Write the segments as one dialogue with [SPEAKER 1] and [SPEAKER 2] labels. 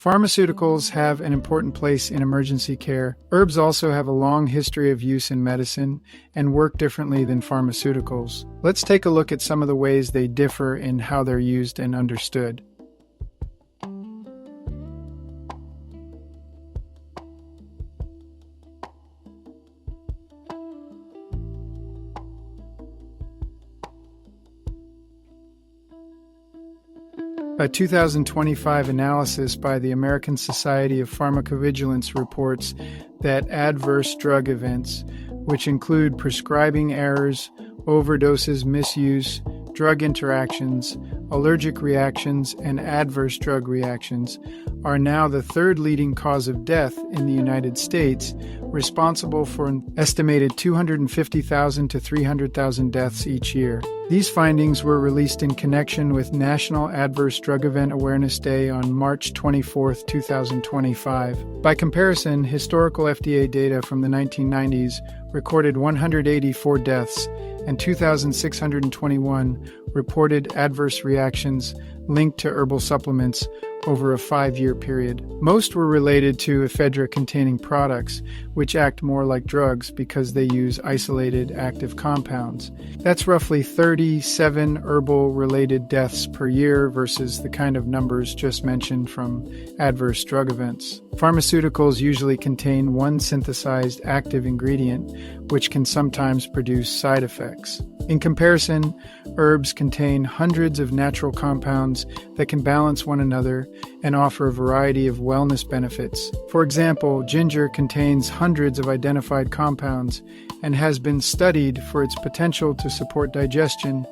[SPEAKER 1] Pharmaceuticals have an important place in emergency care. Herbs also have a long history of use in medicine and work differently than pharmaceuticals. Let's take a look at some of the ways they differ in how they're used and understood. A 2025 analysis by the American Society of Pharmacovigilance reports that adverse drug events, which include prescribing errors, overdoses, misuse, drug interactions, allergic reactions, and adverse drug reactions, are now the third leading cause of death in the United States, responsible for an estimated 250,000 to 300,000 deaths each year. These findings were released in connection with National Adverse Drug Event Awareness Day on March 24, 2025. By comparison, historical FDA data from the 1990s recorded 184 deaths and 2,621 reported adverse reactions linked to herbal supplements over a 5-year period. Most were related to ephedra-containing products, which act more like drugs because they use isolated active compounds. That's roughly 37 herbal-related deaths per year versus the kind of numbers just mentioned from adverse drug events. Pharmaceuticals usually contain one synthesized active ingredient, which can sometimes produce side effects. In comparison, herbs contain hundreds of natural compounds that can balance one another and offer a variety of wellness benefits. For example, ginger contains hundreds of identified compounds and has been studied for its potential to support digestion,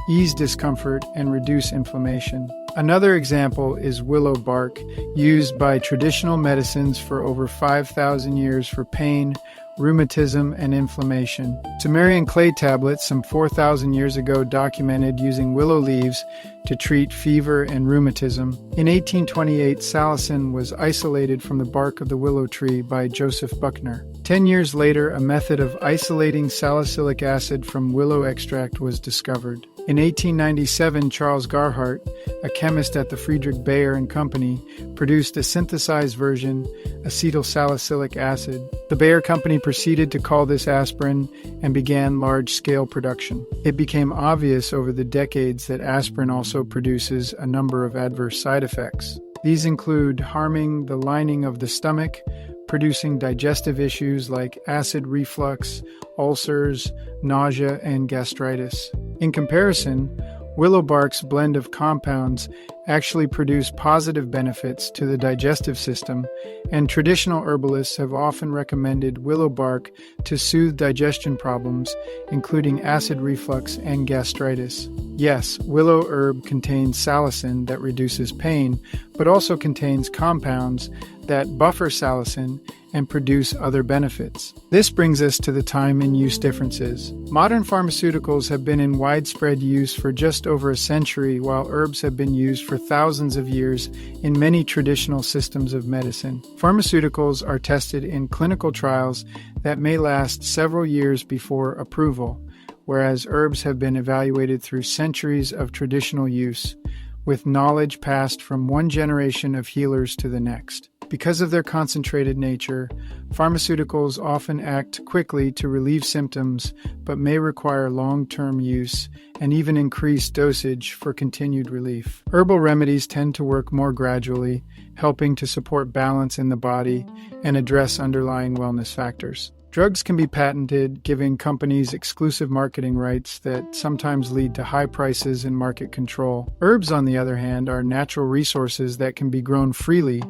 [SPEAKER 1] ease discomfort, and reduce inflammation. Another example is willow bark, used by traditional medicines for over 5,000 years for pain, rheumatism, and inflammation. Sumerian clay tablets some 4,000 years ago documented using willow leaves to treat fever and rheumatism. In 1828, salicin was isolated from the bark of the willow tree by Joseph Buckner. 10 years later, a method of isolating salicylic acid from willow extract was discovered. In 1897, Charles Garhart, a chemist at the Friedrich Bayer and Company, produced a synthesized version, acetylsalicylic acid. The Bayer Company proceeded to call this aspirin and began large-scale production. It became obvious over the decades that aspirin also produces a number of adverse side effects. These include harming the lining of the stomach, producing digestive issues like acid reflux, ulcers, nausea, and gastritis. In comparison, willow bark's blend of compounds actually produce positive benefits to the digestive system, and traditional herbalists have often recommended willow bark to soothe digestion problems, including acid reflux and gastritis. Yes, willow herb contains salicin that reduces pain, but also contains compounds that buffer salicin and produce other benefits. This brings us to the time and use differences. Modern pharmaceuticals have been in widespread use for just over a century, while herbs have been used for thousands of years in many traditional systems of medicine. Pharmaceuticals are tested in clinical trials that may last several years before approval, whereas herbs have been evaluated through centuries of traditional use, with knowledge passed from one generation of healers to the next. Because of their concentrated nature, pharmaceuticals often act quickly to relieve symptoms, but may require long-term use and even increased dosage for continued relief. Herbal remedies tend to work more gradually, helping to support balance in the body and address underlying wellness factors. Drugs can be patented, giving companies exclusive marketing rights that sometimes lead to high prices and market control. Herbs, on the other hand, are natural resources that can be grown freely,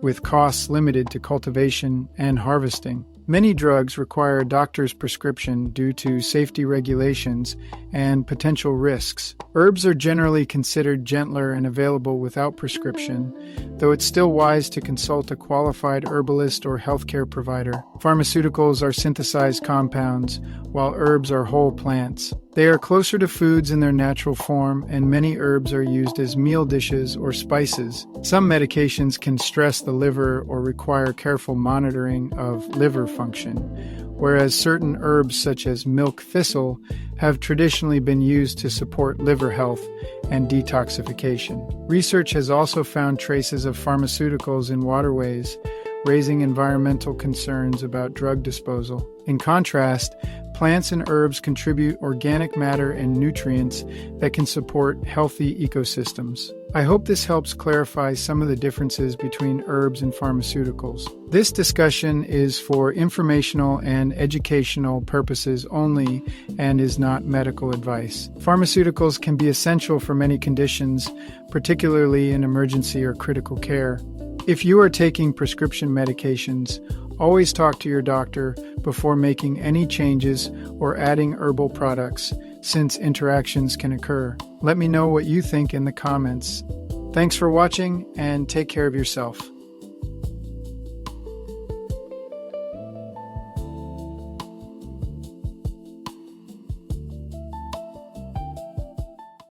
[SPEAKER 1] with costs limited to cultivation and harvesting. Many drugs require a doctor's prescription due to safety regulations and potential risks. Herbs are generally considered gentler and available without prescription, though it's still wise to consult a qualified herbalist or healthcare provider. Pharmaceuticals are synthesized compounds, while herbs are whole plants. They are closer to foods in their natural form, and many herbs are used as meal dishes or spices. Some medications can stress the liver or require careful monitoring of liver function, whereas certain herbs such as milk thistle have traditionally been used to support liver health and detoxification. Research has also found traces of pharmaceuticals in waterways, raising environmental concerns about drug disposal. In contrast, plants and herbs contribute organic matter and nutrients that can support healthy ecosystems. I hope this helps clarify some of the differences between herbs and pharmaceuticals. This discussion is for informational and educational purposes only and is not medical advice. Pharmaceuticals can be essential for many conditions, particularly in emergency or critical care. If you are taking prescription medications, always talk to your doctor before making any changes or adding herbal products, since interactions can occur. Let me know what you think in the comments. Thanks for watching, and take care of yourself.